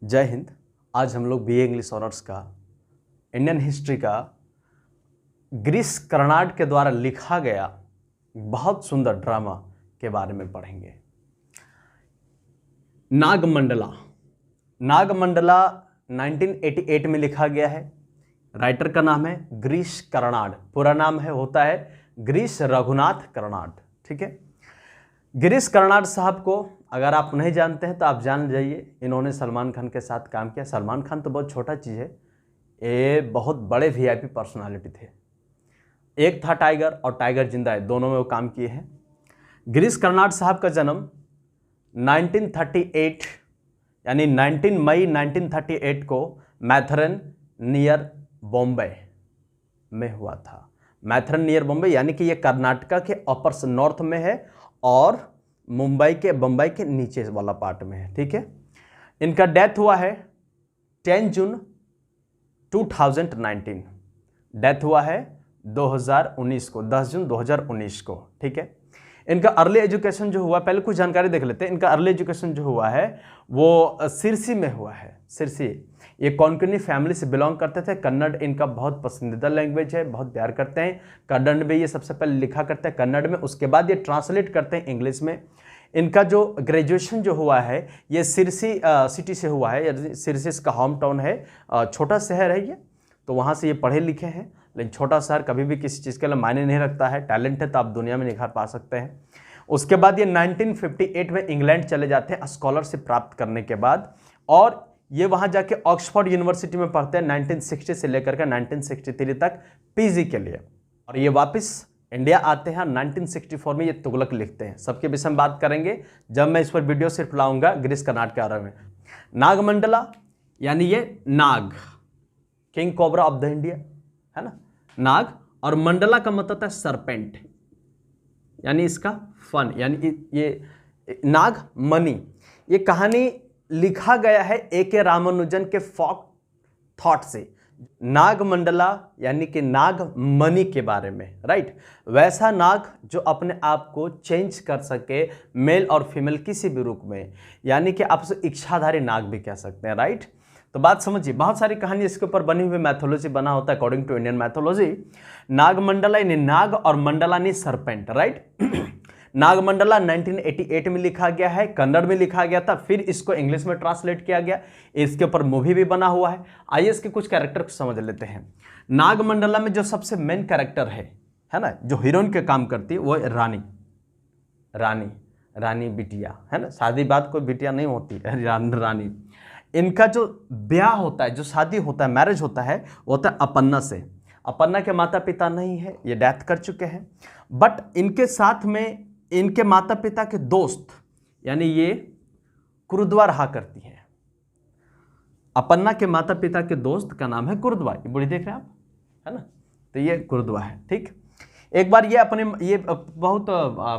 जय हिंद। आज हम लोग बीए इंग्लिश ऑनर्स का इंडियन हिस्ट्री का गिरीश कर्नाड के द्वारा लिखा गया बहुत सुंदर ड्रामा के बारे में पढ़ेंगे। नागमंडला। नागमंडला 1988 में लिखा गया है। राइटर का नाम है गिरीश कर्नाड। पूरा नाम होता है गिरीश रघुनाथ कर्नाड। ठीक है। गिरीश कर्नाड साहब को अगर आप नहीं जानते हैं तो आप जान जाइए। इन्होंने सलमान खान के साथ काम किया। सलमान खान तो बहुत छोटा चीज़ है, ये बहुत बड़े वीआईपी पर्सनालिटी थे। एक था टाइगर और टाइगर जिंदा है, दोनों में वो काम किए हैं। गिरीश कर्नाड साहब का जन्म 1938 यानी 19 मई 1938 को मैथरन नियर बॉम्बे में हुआ था। मैथरन नियर बॉम्बे यानी कि ये कर्नाटका के अपर नॉर्थ में है और मुंबई के बम्बई के नीचे वाला पार्ट में है। ठीक है। इनका डेथ हुआ है 10 जून 2019। डेथ हुआ है 2019 को, 10 जून 2019 को। ठीक है। इनका अर्ली एजुकेशन जो हुआ, पहले कुछ जानकारी देख लेते हैं। इनका अर्ली एजुकेशन जो हुआ है वो सिरसी में हुआ है। सिरसी, ये कोंकणी फैमिली से बिलोंग करते थे। कन्नड़ इनका बहुत पसंदीदा लैंग्वेज है, बहुत प्यार करते हैं। कन्नड़ में ये सबसे पहले लिखा करते हैं कन्नड़ में, उसके बाद ये ट्रांसलेट करते हैं इंग्लिश में। इनका जो ग्रेजुएशन जो हुआ है ये सिरसी सिटी से हुआ है। सिरसी इसका होम टाउन है, छोटा शहर है ये, तो वहाँ से ये पढ़े लिखे हैं। लेकिन छोटा शहर कभी भी किसी चीज़ के लिए मायने नहीं रखता है। टैलेंट है तो आप दुनिया में निखार पा सकते हैं। उसके बाद ये 1958 में इंग्लैंड चले जाते हैं स्कॉलरशिप प्राप्त करने के बाद, और ये वहाँ जाके ऑक्सफोर्ड यूनिवर्सिटी में पढ़ते हैं 1960 से लेकर के 1963 तक पीजी के लिए। और ये वापस इंडिया आते हैं 1964 में। ये तुगलक लिखते हैं। सबके विषय में बात करेंगे जब मैं इस पर वीडियो सिर्फ लाऊंगा गिरीश कर्नाड के बारे में। नागमंडला यानी ये नाग, king cobra of the India है ना, नाग। और मंडला का मतलब है सरपेंट, यानी इसका फन, यानी ये नाग मणि। ये कहानी लिखा गया है ए.के. रामानुजन के फॉक थॉट से। नागमंडला यानी कि नाग मणि के बारे में, राइट। वैसा नाग जो अपने आप को चेंज कर सके, मेल और फीमेल किसी भी रूप में, यानी कि आप उसे इच्छाधारी नाग भी कह सकते हैं, राइट। तो बात समझिए, बहुत सारी कहानी इसके ऊपर बनी हुई, मैथोलॉजी बना होता है according to Indian mythology. Nagamandala यानी नाग और मंडला यानी सरपेंट, राइट। नागमंडला 1988 में लिखा गया है, कन्नड़ में लिखा गया था, फिर इसको इंग्लिश में ट्रांसलेट किया गया। इसके ऊपर मूवी भी बना हुआ है। आइए इसके कुछ कैरेक्टर को समझ लेते हैं। नागमंडला में जो सबसे मेन कैरेक्टर है ना, जो हीरोइन के काम करती है वो है रानी। रानी रानी बिटिया है ना, शादी बाद कोई बिटिया नहीं होती है, रानी। इनका जो ब्याह होता है, जो शादी होता है, मैरिज होता है, वो होता है अपन्ना से। अपन्ना के माता पिता नहीं है, ये डेथ कर चुके हैं। बट इनके साथ में इनके माता पिता के दोस्त, यानी ये कुरुद्वा रहा करती हैं। अपन्ना के माता पिता के दोस्त का नाम है कुरुद्वा। ये बूढ़ी देख रहे हैं आप, है ना, तो ये कुरुद्वा है। ठीक। एक बार ये बहुत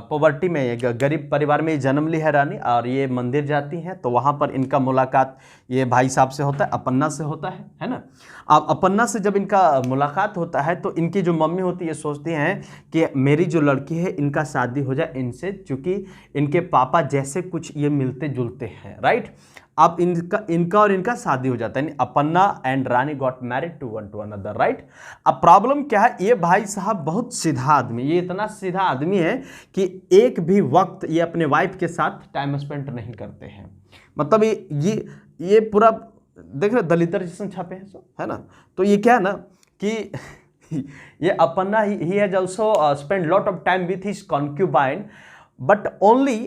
पॉवर्टी में, गरीब परिवार में जन्म ली है रानी, और ये मंदिर जाती हैं तो वहाँ पर इनका मुलाकात ये भाई साहब से होता है, अपन्ना से होता है ना। अब अपन्ना से जब इनका मुलाकात होता है तो इनकी जो मम्मी होती है ये सोचती हैं कि मेरी जो लड़की है इनका शादी हो जाए इनसे, क्योंकि इनके पापा जैसे कुछ ये मिलते जुलते हैं, राइट। अब इनका और इनका शादी हो जाता है। अपन्ना and Rani got married to one two another, right. अब प्रॉब्लम क्या है, ये भाई साहब बहुत सीधा आदमी, ये इतना सीधा आदमी है कि एक भी वक्त ये अपने वाइफ के साथ टाइम स्पेंड नहीं करते हैं। मतलब ये पूरा देख रहे दलितर जिसने छापे हैं सो, है ना। तो ये क्या है ना कि ये Appanna he has also spend lot of time with his concubine, but only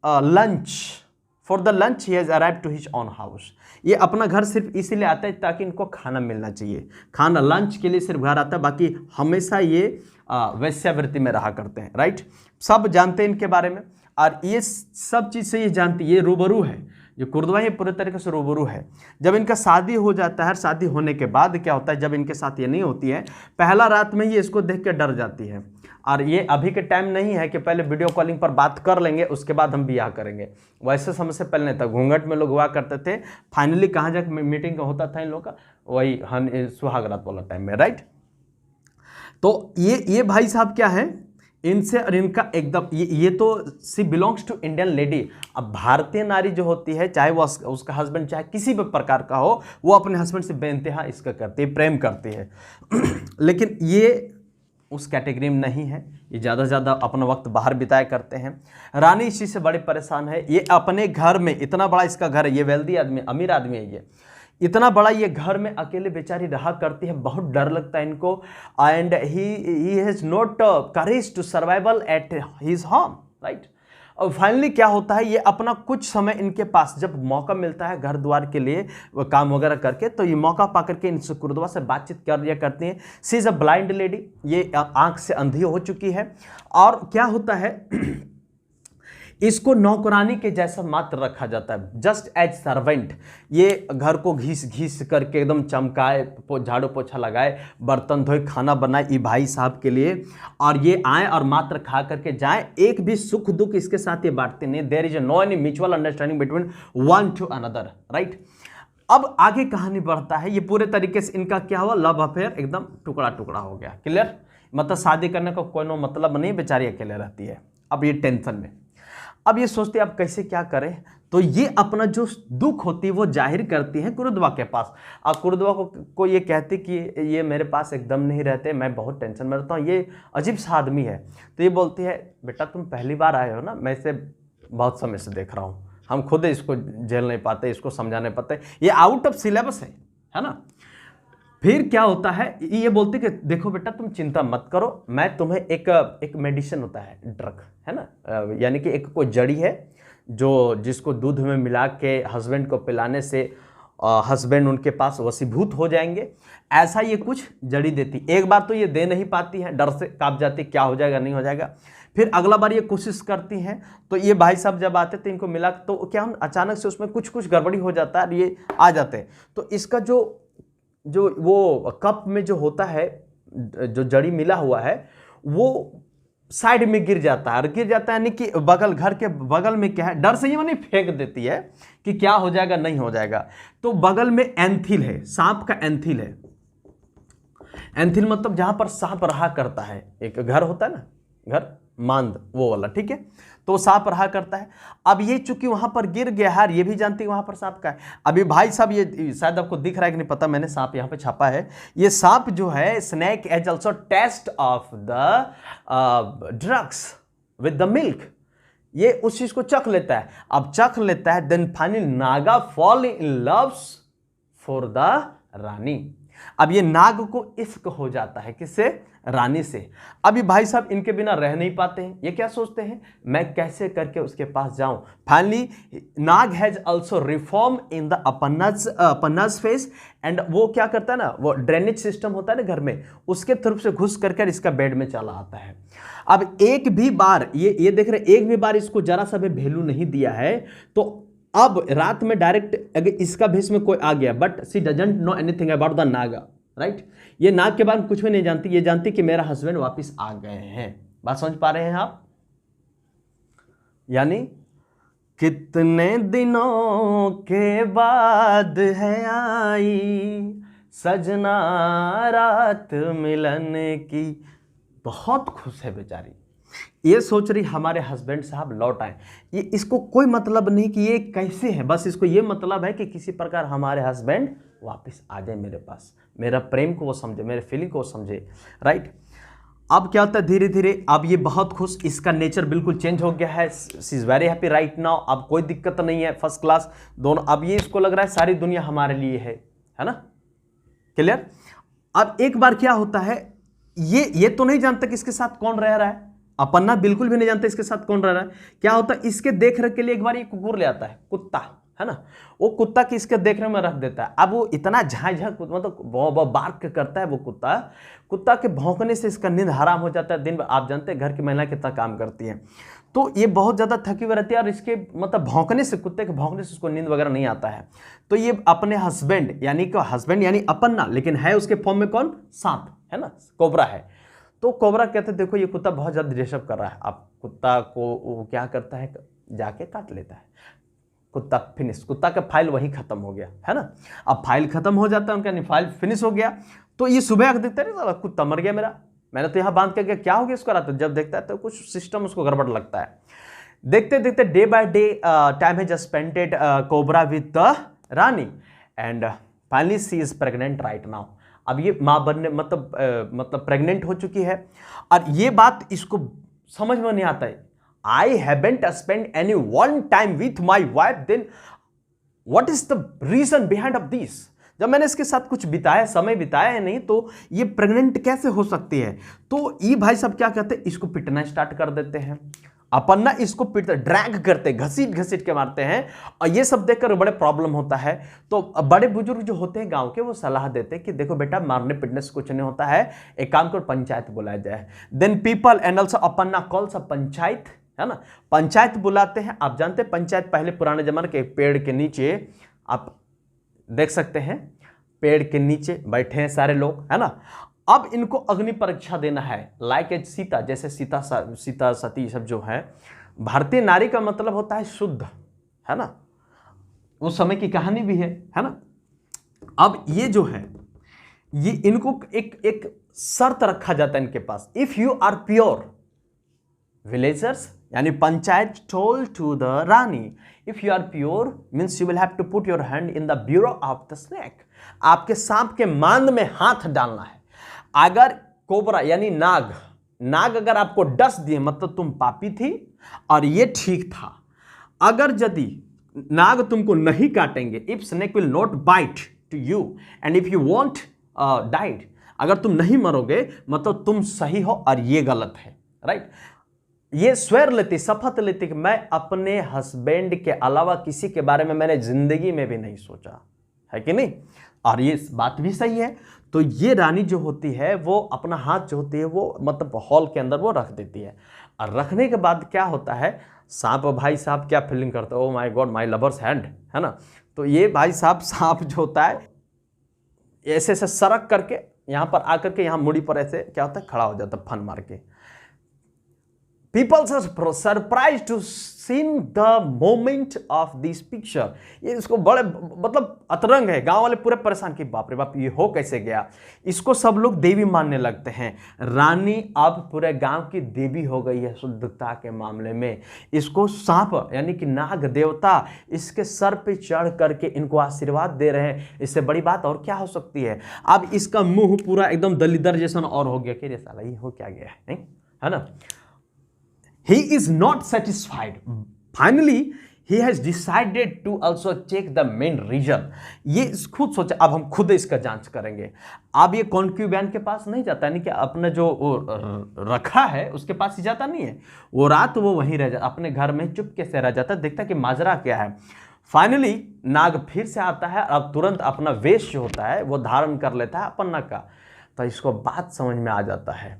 lunch, for the lunch he has arrived to his own house. ये अपना घर सिर्फ इसीलिए आता है ताकि इनको खाना मिलना चाहिए, खाना लंच के लिए सिर्फ घर आता है, बाकी हमेशा ये वैश्यावृत्ति में रहा करते हैं, राइट। सब जानते हैं इनके बारे में, और ये सब चीज़ से ये जानती, ये रूबरू है, जो कुरुद्वा ये पूरे तरीके से रूबरू है। जब इनका शादी हो जाता है, शादी होने के बाद क्या होता है, जब इनके साथ ये नहीं होती है, पहला रात में ये इसको देख के डर जाती है। और ये अभी के टाइम नहीं है कि पहले वीडियो कॉलिंग पर बात कर लेंगे उसके बाद हम ब्याह करेंगे, वैसे समय से पहले नहीं था। घूंघट में लोग हुआ करते थे। फाइनली कहाँ जाकर मीटिंग होता था इन लोग का, वही सुहाग रात वाला टाइम में, राइट। तो ये भाई साहब क्या है, इनसे और इनका एकदम ये तो सी बिलोंग्स टू इंडियन लेडी। अब भारतीय नारी जो होती है, चाहे वो उसका हस्बैंड चाहे किसी भी प्रकार का हो, वो अपने हस्बैंड से बेइंतहा इसका करती है, प्रेम करती है। लेकिन ये उस कैटेगरी में नहीं है, ये ज़्यादा से ज़्यादा अपना वक्त बाहर बिताया करते हैं। रानी इस चीज़ से बड़ी परेशान है। ये अपने घर में, इतना बड़ा इसका घर है, ये वेल्दी आदमी, अमीर आदमी है, ये इतना बड़ा ये घर में अकेले बेचारी रहा करती है, बहुत डर लगता है इनको। And he has not courage to survival at his home, right. और फाइनली क्या होता है, ये अपना कुछ समय इनके पास जब मौका मिलता है घर द्वार के लिए काम वगैरह करके, तो ये मौका पा करके इनसे कुर्दवा से बातचीत कर लिया करती हैं। सी इज़ अ ब्लाइंड लेडी, ये आंख से अंधी हो चुकी है। और क्या होता है, इसको नौकरानी के जैसा मात्र रखा जाता है, जस्ट एज सर्वेंट। ये घर को घिस घिस करके एकदम चमकाए, झाड़ू पोछा लगाए, बर्तन धोए, खाना बनाए ये भाई साहब के लिए, और ये आए और मात्र खा करके जाए। एक भी सुख दुख इसके साथ ये बांटते नहीं। There is no any mutual understanding between one two another, right. अब आगे कहानी बढ़ता है। ये पूरे तरीके से इनका क्या हुआ, लव अफेयर एकदम टुकड़ा टुकड़ा हो गया, क्लियर। मतलब शादी करने का कोई मतलब नहीं, बेचारी अकेले रहती है। अब ये टेंशन में, अब ये सोचते हैं अब कैसे क्या करें, तो ये अपना जो दुख होती है वो जाहिर करती हैं कुरुदवा के पास। और कुरुदवा को ये कहती कि ये मेरे पास एकदम नहीं रहते, मैं बहुत टेंशन में रहता हूँ, ये अजीब सा आदमी है। तो ये बोलती है, बेटा तुम पहली बार आए हो ना, मैं इसे बहुत समय से देख रहा हूँ, हम खुद इसको झेल नहीं पाते, इसको समझा नहीं पाते, ये आउट ऑफ सिलेबस है ना। फिर क्या होता है, ये बोलते कि देखो बेटा तुम चिंता मत करो, मैं तुम्हें एक मेडिसिन होता है, ड्रग है ना, यानी कि एक कोई जड़ी है जो जिसको दूध में मिला के हस्बैंड को पिलाने से हस्बैंड उनके पास वशीभूत हो जाएंगे, ऐसा ये कुछ जड़ी देती। एक बार तो ये दे नहीं पाती है, डर से कांप जाती, क्या हो जाएगा नहीं हो जाएगा। फिर अगला बार ये कोशिश करती हैं, तो ये भाई साहब जब आते थे इनको मिला, तो क्या अचानक से उसमें कुछ कुछ गड़बड़ी हो जाता है और ये आ जाते हैं। तो इसका जो वो कप में जो होता है, जो जड़ी मिला हुआ है, वो साइड में गिर जाता है। और गिर जाता है यानी कि घर के बगल में क्या है, डर से ये माने फेंक देती है कि क्या हो जाएगा नहीं हो जाएगा। तो बगल में एंथिल है, सांप का एंथिल है। एंथिल मतलब जहां पर सांप रहा करता है, एक घर होता है ना, घर मांद वो वाला, ठीक है, तो सांप रहा करता है। अब ये चूंकि वहां पर गिर गया है, ये भी जानती है वहां पर सांप का है। अभी भाई साहब, ये शायद आपको दिख रहा है कि नहीं पता, मैंने सांप यहां पे छापा है। ये सांप जो है, snake as also taste of the drugs with the milk, ये उस चीज को चख लेता है। अब चख लेता है, then finally Naga fall in love for the rani. अब ये नाग को इश्क हो जाता है, किससे, रानी से। अभी भाई साहब इनके बिना रह नहीं पाते हैं। ये क्या सोचते हैं, मैं कैसे करके उसके पास जाऊं। Finally Naga has also reform in the Appanna's face, and वो क्या करता है ना, वो ड्रेनेज सिस्टम होता है ना घर में, उसके तरफ से घुस करके इसका बेड में चला आता है। अब एक भी बार ये देख रहे, एक भी बार इसको जरा सा भी वैल्यू नहीं दिया है। तो अब रात में डायरेक्ट अगर इसका भेष में कोई आ गया, but she doesn't know anything about the Naga, right. ये नाग के बारे में कुछ भी नहीं जानती, ये जानती कि मेरा हस्बैंड वापस आ गए हैं। बात समझ पा रहे हैं आप, यानी कितने दिनों के बाद है आई सजना रात मिलन की। बहुत खुश है बेचारी, ये सोच रही हमारे हस्बैंड साहब लौट आए। ये इसको कोई मतलब नहीं कि ये कैसे हैं, बस इसको ये मतलब है कि किसी प्रकार हमारे हस्बैंड वापस आ जाए मेरे पास, मेरा प्रेम को वो समझे, मेरे फीलिंग को वो समझे, राइट। अब क्या होता है, धीरे धीरे अब ये बहुत खुश, इसका नेचर बिल्कुल चेंज हो गया है। She is very happy right now, अब कोई दिक्कत नहीं है, फर्स्ट क्लास दोनों। अब ये इसको लग रहा है सारी दुनिया हमारे लिए है ना, क्लियर। अब एक बार क्या होता है, ये तो नहीं जानता कि इसके साथ कौन रह रहा है, अपन्ना बिल्कुल भी नहीं जानता इसके साथ कौन रह रहा है। क्या होता है, इसके देख रेख के लिए एक बार ये कुकुर ले आता है, कुत्ता है ना, वो कुत्ता की इसके देखने में रख देता है। अब वो इतना झाझा मतलब बार्क करता है वो कुत्ता के भौंकने से इसका नींद हराम हो जाता है। दिन भर आप जानते हैं घर की महिला कितना काम करती है, तो ये बहुत ज़्यादा थकी हुई रहती है, और इसके मतलब भौंकने से, कुत्ते के भौंकने से उसको नींद वगैरह नहीं आता है। तो ये अपने हस्बैंड यानी अपन्ना, लेकिन है उसके फॉर्म में कौन, सांप है ना, कोबरा है। तो कोबरा कहते हैं देखो ये कुत्ता बहुत ज़्यादा डिस्टर्ब कर रहा है। अब कुत्ता को वो क्या करता है, जाके काट लेता है। कुत्ता फिनिश, कुत्ता का फाइल वहीं खत्म हो गया है ना। अब फाइल खत्म हो जाता है उनका, फाइल फिनिश हो गया। तो ये सुबह आकर देखते हैं कुत्ता मर गया मेरा, मैंने तो यहाँ बांध के क्या हो गया इसको रात, जब देखता है तो कुछ सिस्टम उसको गड़बड़ लगता है। देखते देखते day by day time has spented cobra with the rani and finally she is pregnant right now. अब ये माँ बनने मतलब प्रेग्नेंट हो चुकी है, और ये बात इसको समझ में नहीं आता है। I haven't spend any one time with my wife, then what is the reason behind of this. जब मैंने इसके साथ कुछ बिताया, समय बिताया है नहीं, तो ये प्रेग्नेंट कैसे हो सकती है। तो ये भाई सब क्या कहते हैं, इसको पिटना स्टार्ट कर देते हैं। अपन ना इसको पीटते, ड्रैग करते, घसीट घसीट के मारते हैं, और ये सब देखकर बड़े प्रॉब्लम होता है। तो बड़े बुजुर्ग जो होते हैं गांव के, वो सलाह देते हैं कि देखो बेटा, मारने पीटने से कुछ नहीं होता है, एक काम करो पंचायत बुलाया जाए। देन पीपल एंड ऑल्सो अपन ना कॉल्स अ पंचायत, है ना, पंचायत बुलाते हैं। आप जानते हैं पंचायत पहले पुराने जमाने के पेड़ के नीचे, आप देख सकते हैं पेड़ के नीचे बैठे हैं सारे लोग, है ना। अब इनको अग्नि परीक्षा देना है, लाइक एज सीता, जैसे सीता सती सब जो है। भारतीय नारी का मतलब होता है शुद्ध, है ना, उस समय की कहानी भी है ना। अब ये जो है, ये इनको एक शर्त रखा जाता है इनके पास, if you are pure, villagers यानी panchayat told to the rani, if you are pure means you will have to put your hand in the burrow of the snake. आपके सांप के मांद में हाथ डालना है। अगर कोबरा यानी नाग अगर आपको डस दिए, मतलब तुम पापी थी और ये ठीक था। अगर यदि नाग तुमको नहीं काटेंगे, if snake will not bite to you and if you won't died, अगर तुम नहीं मरोगे मतलब तुम सही हो और ये गलत है, राइट। ये स्वेर लेती, शपथ लेती कि मैं अपने हस्बैंड के अलावा किसी के बारे में मैंने जिंदगी में भी नहीं सोचा, है कि नहीं। और ये बात भी सही है। तो ये रानी जो होती है वो अपना हाथ जो होती है वो मतलब हॉल के अंदर वो रख देती है, और रखने के बाद क्या होता है, सांप भाई साहब क्या फीलिंग करता है, oh my God my lovers hand, है ना। तो ये भाई साहब सांप जो होता है ऐसे ऐसे सरक करके यहाँ पर आकर के यहाँ मुड़ी पर ऐसे क्या होता है, खड़ा हो जाता है फन मार के। People are surprised to see the moment of this picture। ये इसको बड़े मतलब अतरंग है, गांव वाले पूरे परेशान कि बाप रे बाप ये हो कैसे गया। इसको सब लोग देवी मानने लगते हैं। रानी अब पूरे गांव की देवी हो गई है शुद्धता के मामले में। इसको सांप यानी कि नाग देवता इसके सर पे चढ़ करके इनको आशीर्वाद दे रहे हैं। इससे बड़ी बात और क्या हो सकती है। अब इसका मुंह पूरा एकदम दलिदर जैसा और हो गया कि साला ये हो क्या गया है, है ना। He is not satisfied. Finally, he has decided to also check the main reason। ये खुद सोचा, अब हम खुद इसका जांच करेंगे। अब ये कॉन्क्यूबैन के पास नहीं जाता, यानी कि अपने जो रखा है उसके पास ही जाता नहीं है। वो रात वो वहीं रह जाता, अपने घर में चुपके से रह जाता, देखता कि माजरा क्या है। फाइनली नाग फिर से आता है, अब तुरंत अपना वेश जो होता है वो धारण कर लेता है अपन्ना का। तो इसको बात समझ में आ जाता है।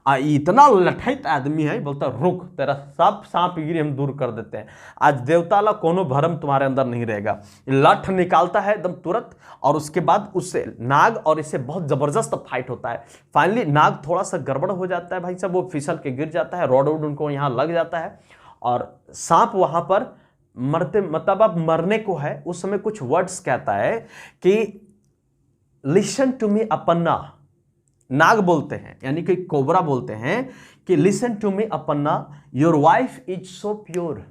इतना लठैत आदमी है, बोलता रुक, तेरा सब सांप गिरी हम दूर कर देते हैं। आज देवताला कोनो भरम तुम्हारे अंदर नहीं रहेगा। लठ निकालता है एकदम तुरंत, और उसके बाद उससे नाग और इससे बहुत जबरदस्त फाइट होता है। फाइनली नाग थोड़ा सा गड़बड़ हो जाता है भाई साहब, वो फिसल के गिर जाता है, रॉड वोड उनको यहाँ लग जाता है, और सांप वहां पर मरते मतलब अब मरने को है। उस समय कुछ वर्ड्स कहता है कि लिसन टू मी अपन्ना। नाग बोलते हैं यानी कि कोबरा बोलते हैं कि listen to me Appanna, your wife is so pure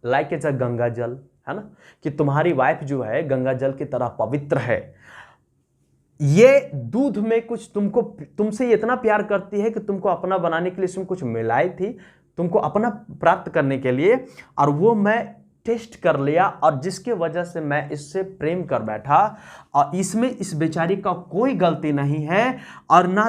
like as a Ganga jal, है ना, कि तुम्हारी वाइफ जो है गंगा जल की तरह पवित्र है। ये दूध में कुछ तुमसे इतना प्यार करती है कि तुमको अपना बनाने के लिए इसमें कुछ मिलाई थी, तुमको अपना प्राप्त करने के लिए, और वो मैं टेस्ट कर लिया, और जिसके वजह से मैं इससे प्रेम कर बैठा। और इसमें इस बेचारी का कोई गलती नहीं है, और ना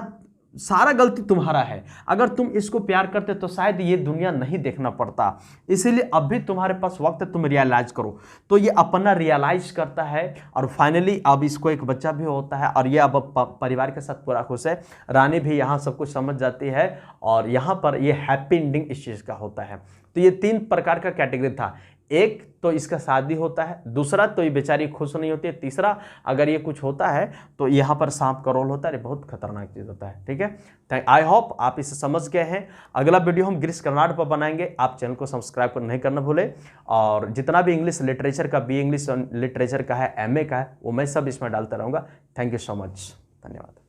सारा गलती तुम्हारा है। अगर तुम इसको प्यार करते तो शायद ये दुनिया नहीं देखना पड़ता। इसीलिए अब भी तुम्हारे पास वक्त है, तुम रियलाइज करो। तो ये अपना रियलाइज करता है, और फाइनली अब इसको एक बच्चा भी होता है, और ये अब परिवार के साथ पूरा खुश है। रानी भी यहाँ सब कुछ समझ जाती है, और यहाँ पर ये हैप्पी एंडिंग इस चीज़ का होता है। तो ये 3 प्रकार का कैटेगरी था। एक तो इसका शादी होता है, दूसरा तो ये बेचारी खुश नहीं होती है, तीसरा अगर ये कुछ होता है तो यहाँ पर सांप का रोल होता है। ये बहुत खतरनाक चीज़ होता है, ठीक है। आई होप आप इसे समझ गए हैं। अगला वीडियो हम ग्रीस कर्नाड पर बनाएंगे। आप चैनल को सब्सक्राइब नहीं करना भूले, और जितना भी इंग्लिश लिटरेचर का, बी इंग्लिश लिटरेचर का है, MA का है, वो मैं सब इसमें डालता रहूँगा। थैंक यू सो मच, धन्यवाद।